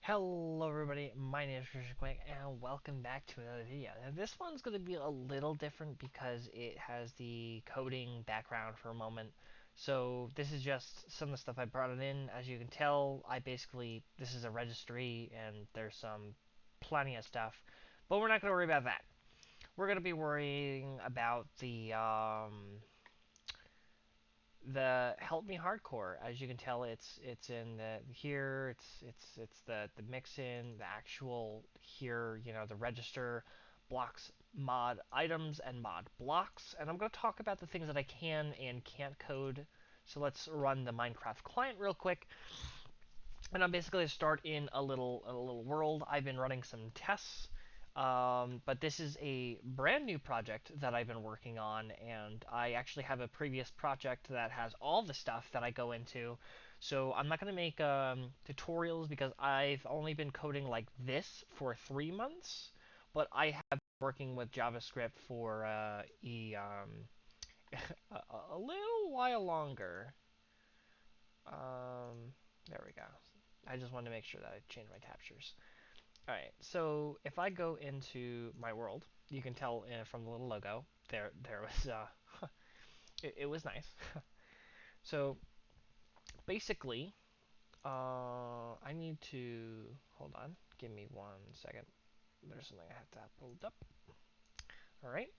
Hello everybody, my name is Christian Quick and welcome back to another video. Now this one's going to be a little different because it has the coding background for a moment. So this is just some of the stuff I brought it in. As you can tell, this is a registry and there's plenty of stuff. But we're not going to worry about that. We're going to be worrying about the help me hardcore. As you can tell, it's in the here. It's the mix in the actual here. The register blocks mod items and mod blocks, and I'm going to talk about the things that I can and can't code. So let's run the Minecraft client real quick, and I'm basically going to start in a little world. I've been running some tests. But this is a brand new project that I've been working on, and I actually have a previous project that has all the stuff that I go into. So I'm not going to make tutorials because I've only been coding like this for 3 months, but I have been working with JavaScript for a little while longer. Um, there we go. I just wanted to make sure that I changed my captures. Alright, so if I go into my world, you can tell from the little logo, there was, it was nice. So basically, I need to, hold on, give me 1 second. There's something I have to have pulled up. Alright,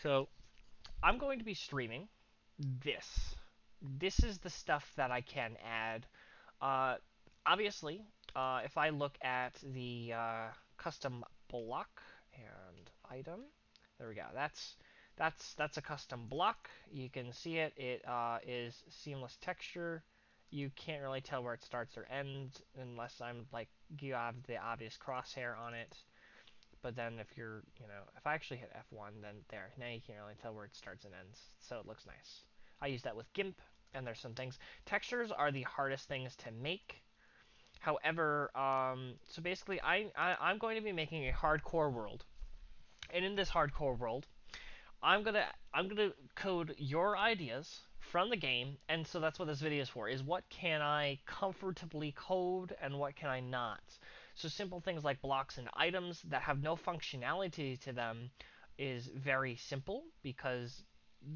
so I'm going to be streaming this. This is the stuff that I can add. Uh, Obviously, if I look at the custom block and item, there we go. That's a custom block. You can see it. It is seamless texture. You can't really tell where it starts or ends unless you have the obvious crosshair on it. But then if I actually hit F1, then there. Now you can't really tell where it starts and ends. So it looks nice. I use that with GIMP, and there's some things. Textures are the hardest things to make. However, so basically, I'm going to be making a hardcore world, and in this hardcore world, I'm gonna code your ideas from the game, and so that's what this video is for. Is what can I comfortably code and what can I not? So simple things like blocks and items that have no functionality to them is very simple because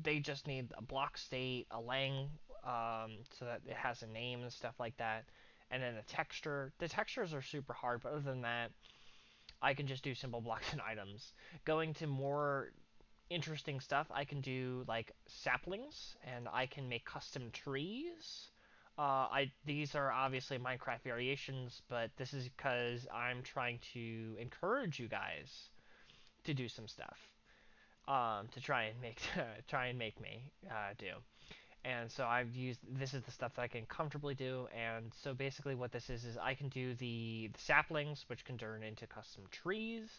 they just need a block state, a lang, so that it has a name and stuff like that, and then a texture. The textures are super hard, but other than that, I can just do simple blocks and items. Going to more interesting stuff, I can do like saplings, and I can make custom trees. These are obviously Minecraft variations, but this is because I'm trying to encourage you guys to do some stuff, to try and make me do. And so I've used this is the stuff that I can comfortably do. And so basically, what this is I can do the saplings, which can turn into custom trees.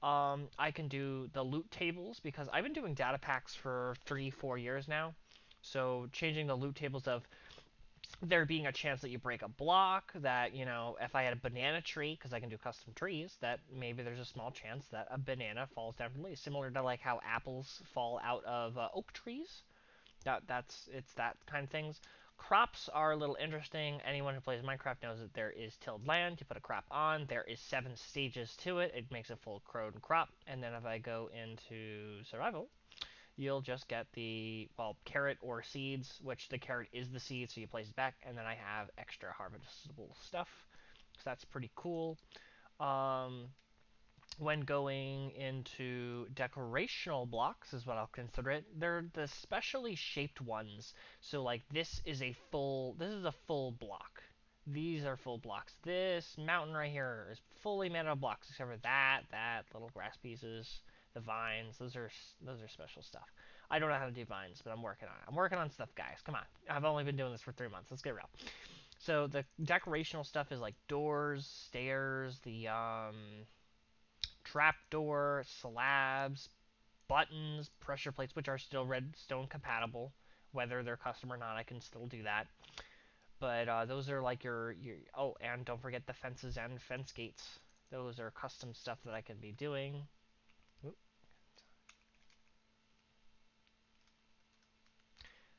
I can do the loot tables because I've been doing data packs for 3-4 years now. So changing the loot tables of there being a chance that you break a block, that if I had a banana tree, because I can do custom trees, that maybe there's a small chance that a banana falls down from the leaves, similar to like how apples fall out of oak trees. It's that kind of things. Crops are a little interesting. Anyone who plays Minecraft knows that there is tilled land. You put a crop on. There is 7 stages to it. It makes a full grown crop. And then if I go into survival, you'll just get the carrot or seeds, which the carrot is the seed, so you place it back. And then I have extra harvestable stuff, so that's pretty cool. Um, when going into decorational blocks is what I'll consider it. They're the specially shaped ones. So like this is a full block. These are full blocks. This mountain right here is fully made of blocks, except for that little grass pieces, the vines. Those are special stuff. I don't know how to do vines, but I'm working on it. I'm working on stuff, guys. Come on. I've only been doing this for 3 months. Let's get real. So the decorational stuff is like doors, stairs, the trapdoor, slabs, buttons, pressure plates, which are still redstone compatible. Whether they're custom or not, I can still do that. But those are like your. Oh, and don't forget the fences and fence gates. Those are custom stuff that I can be doing. Oop,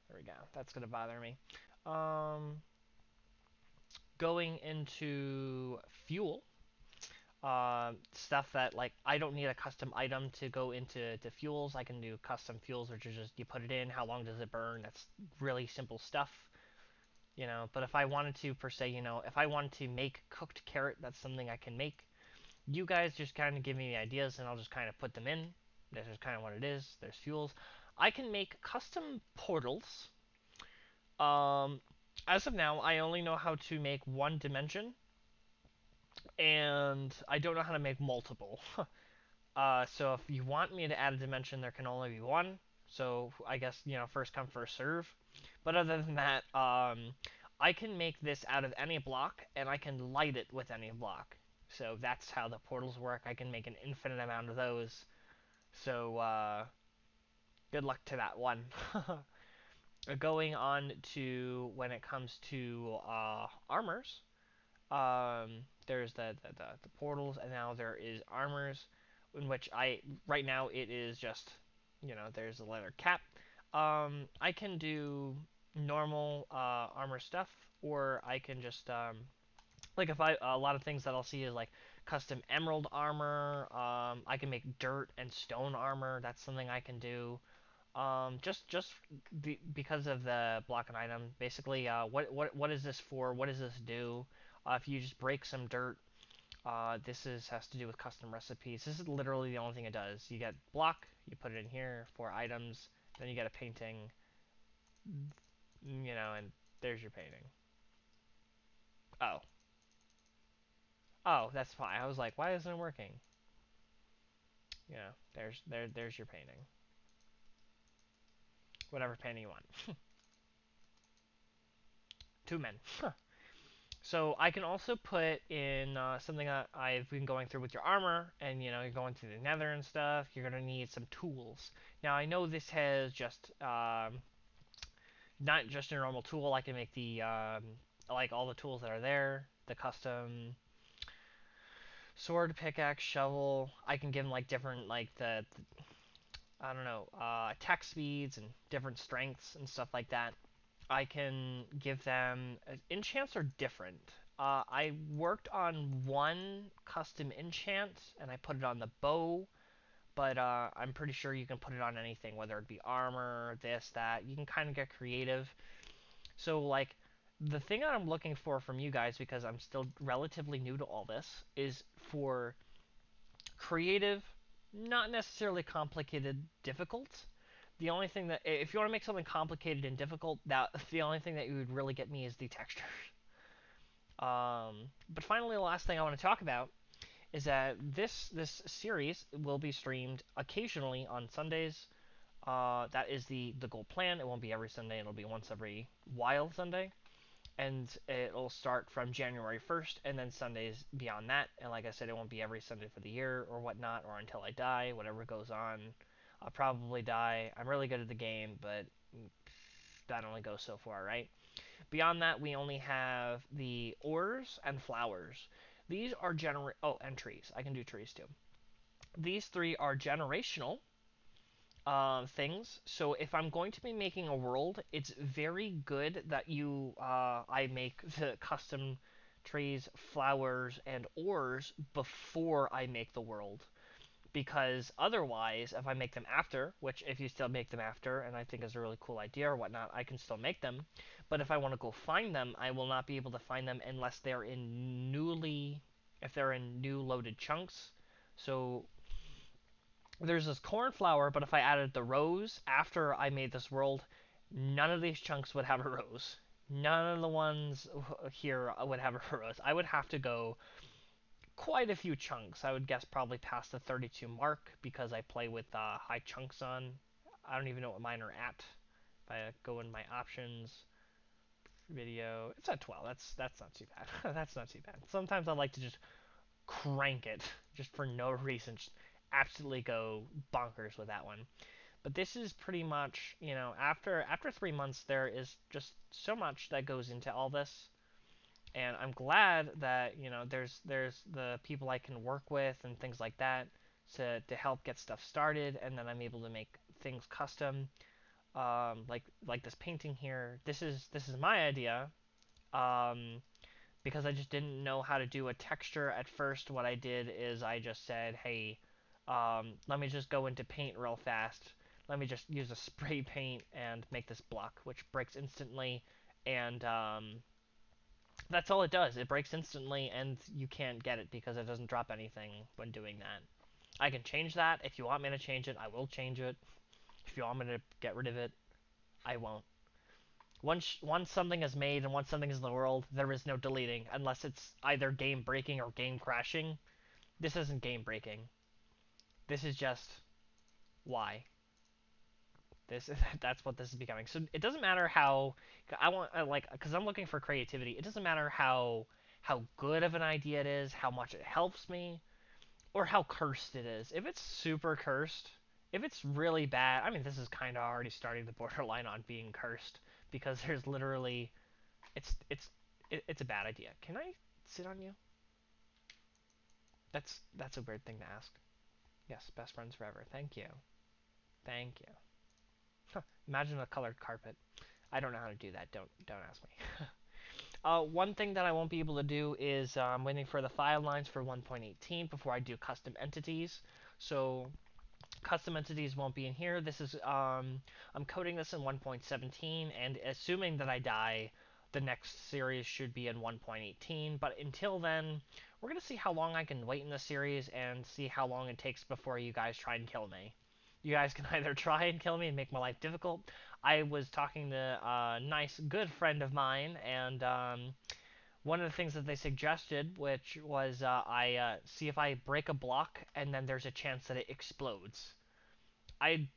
there we go. That's gonna bother me. Um, going into fuel, stuff that like I don't need a custom item to go into fuels. I can do custom fuels, which is just you put it in, how long does it burn? That's really simple stuff, you know. But if I wanted to, per se, you know, if I wanted to make cooked carrot, that's something I can make. You guys just kind of give me the ideas, and I'll just kind of put them in. This is kind of what it is. There's fuels. I can make custom portals. Um, as of now, I only know how to make one dimension, and I don't know how to make multiple. So if you want me to add a dimension, there can only be one. So I guess, you know, first come, first serve. But other than that, I can make this out of any block, and I can light it with any block. So that's how the portals work. I can make an infinite amount of those. So good luck to that one. Going on to when it comes to armors, there's the portals, and now there is armors, in which I right now it is just, you know, there's a leather cap. I can do normal armor stuff, or I can just like if I a lot of things that I'll see is like custom emerald armor. I can make dirt and stone armor. That's something I can do. Just because of the block and item, basically, what is this for? What does this do? If you just break some dirt, this is has to do with custom recipes. This is literally the only thing it does. You get block, you put it in here for items, then you get a painting, you know, and there's your painting. Oh, oh, that's fine. I was like, why isn't it working? Yeah, there's your painting. Whatever painting you want. Two men. So I can also put in something that I've been going through with your armor, and you know you're going through the nether and stuff. You're gonna need some tools. Now I know this has just not just a normal tool. I can make the like all the tools that are there, the custom sword, pickaxe, shovel. I can give them like different like the I don't know attack speeds and different strengths and stuff like that. I can give them enchants are different. I worked on one custom enchant and I put it on the bow, but I'm pretty sure you can put it on anything, whether it be armor, this, that. You can kind of get creative. So like the thing that I'm looking for from you guys, because I'm still relatively new to all this, is for creative, not necessarily complicated, difficult. The only thing that if you want to make something complicated and difficult, that the only thing that you would really get me is the textures. But finally, the last thing I want to talk about is that this series will be streamed occasionally on Sundays. That is the goal plan. It won't be every Sunday. It'll be once every while Sunday, and it'll start from January 1st, and then Sundays beyond that. And like I said, it won't be every Sunday for the year or whatnot, or until I die. Whatever goes on, I'll probably die. I'm really good at the game, but that only goes so far, right? Beyond that, we only have the ores and flowers. These are and trees. I can do trees too. These three are generational things. So if I'm going to be making a world, it's very good that I make the custom trees, flowers, and ores before I make the world. Because otherwise, if I make them after, which if you still make them after, and I think is a really cool idea or whatnot, I can still make them. But if I want to go find them, I will not be able to find them unless if they're in new loaded chunks. So there's this cornflower, but if I added the rose after I made this world, none of these chunks would have a rose. None of the ones here would have a rose. I would have to go quite a few chunks. I would guess probably past the 32 mark because I play with high chunks on. I don't even know what mine are at. If I go in my options, video, it's at 12. That's not too bad. That's not too bad. Sometimes I like to just crank it just for no reason. Just absolutely go bonkers with that one. But this is pretty much, you know, after 3 months, there is just so much that goes into all this, and I'm glad that you know there's the people I can work with and things like that to help get stuff started, and then I'm able to make things custom. Like this painting here. This is my idea. Um, because I just didn't know how to do a texture at first. What I did is I just said, hey, let me just go into paint real fast. Let me just use a spray paint and make this block, which breaks instantly, and that's all it does. It breaks instantly, and you can't get it because it doesn't drop anything when doing that. I can change that. If you want me to change it, I will change it. If you want me to get rid of it, I won't. Once something is made and once something is in the world, there is no deleting unless it's either game breaking or game crashing. This isn't game breaking. This is just why. This that's what this is becoming. So it doesn't matter how I want like because I'm looking for creativity. It doesn't matter how good of an idea it is, how much it helps me, or how cursed it is. If it's super cursed, if it's really bad, I mean this is kind of already starting the borderline on being cursed because there's literally it's it's a bad idea. Can I sit on you? That's a weird thing to ask. Yes, best friends forever. Thank you. Thank you. Huh, imagine a colored carpet. I don't know how to do that. Don't ask me. One thing that I won't be able to do is I'm waiting for the file lines for 1.18 before I do custom entities. So custom entities won't be in here. This is I'm coding this in 1.17, and assuming that I die, the next series should be in 1.18. But until then, we're gonna see how long I can wait in the series and see how long it takes before you guys try and kill me. You guys can either try and kill me and make my life difficult. I was talking to a nice, good friend of mine, and one of the things that they suggested, which was I see if I break a block and then there's a chance that it explodes. I'm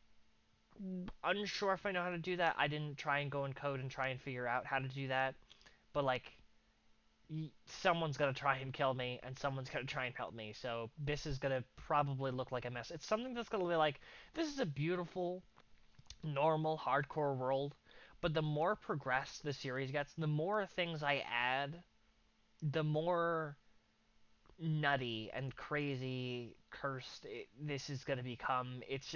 unsure if I know how to do that. I didn't try and go in code and try and figure out how to do that, but like someone's gonna try and kill me and someone's gonna try and help me. So this is gonna probably look like a mess. It's something that's gonna be like this is a beautiful, normal, hardcore world, but the more progressed the series gets, the more things I add, the more nutty and crazy cursed this is going to become. It's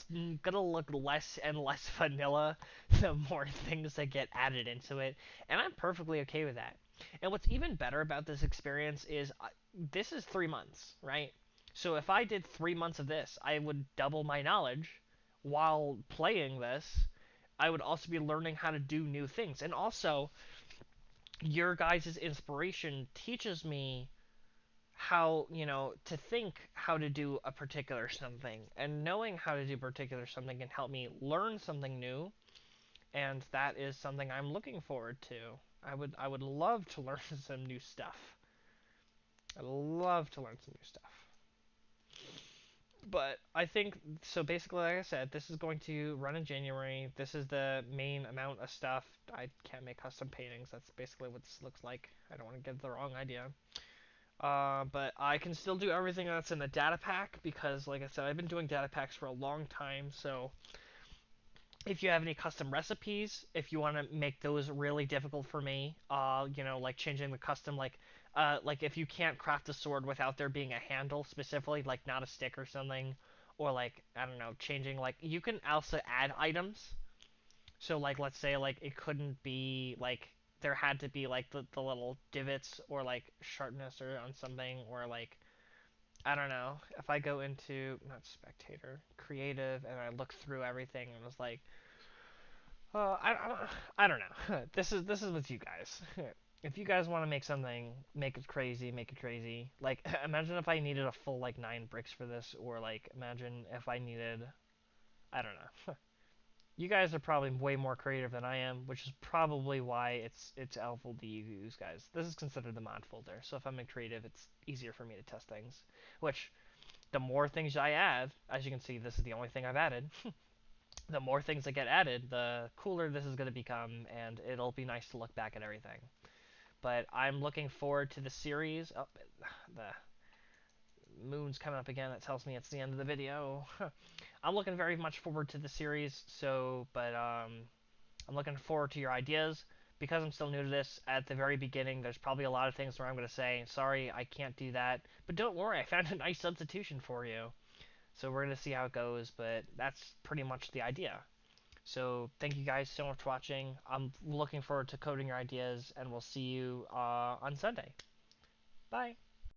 going to look less and less vanilla the more things that get added into it, and I'm perfectly okay with that. And what's even better about this experience is this is 3 months, right? So if I did 3 months of this, I would double my knowledge while playing this. I would also be learning how to do new things, and also your guys' inspiration teaches me how to think how to do a particular something, and knowing how to do particular something can help me learn something new, and that is something I'm looking forward to. I would love to learn some new stuff. I'd love to learn some new stuff. But I think so basically like I said, this is going to run in January. This is the main amount of stuff. I can't make custom paintings. That's basically what this looks like. I don't want to give the wrong idea. But I can still do everything that's in the data pack because, like I said, I've been doing data packs for a long time. So if you have any custom recipes, if you want to make those really difficult for me, like changing the custom, like if you can't craft a sword without there being a handle specifically, like not a stick or something, or like I don't know, changing like you can also add items. So like let's say like it couldn't be like there had to be like the little divots or like sharpness or on something or like I don't know. If I go into not spectator, creative, and I look through everything and was like, I don't know. This is with you guys. If you guys want to make something, make it crazy, make it crazy. Like imagine if I needed a full like 9 bricks for this, or like imagine if I needed I don't know. You guys are probably way more creative than I am, which is probably why it's helpful to use guys. This is considered the mod folder, so if I'm in creative, it's easier for me to test things. Which the more things I add, as you can see, this is the only thing I've added. The more things that get added, the cooler this is going to become, and it'll be nice to look back at everything. But I'm looking forward to the series. Oh, the moon's coming up again. That tells me it's the end of the video. I'm looking very much forward to the series. I'm looking forward to your ideas. Because I'm still new to this, at the very beginning, there's probably a lot of things where I'm going to say, sorry, I can't do that. But don't worry, I found a nice substitution for you. So we're going to see how it goes, but that's pretty much the idea. So thank you guys so much for watching. I'm looking forward to coding your ideas, and we'll see you on Sunday. Bye.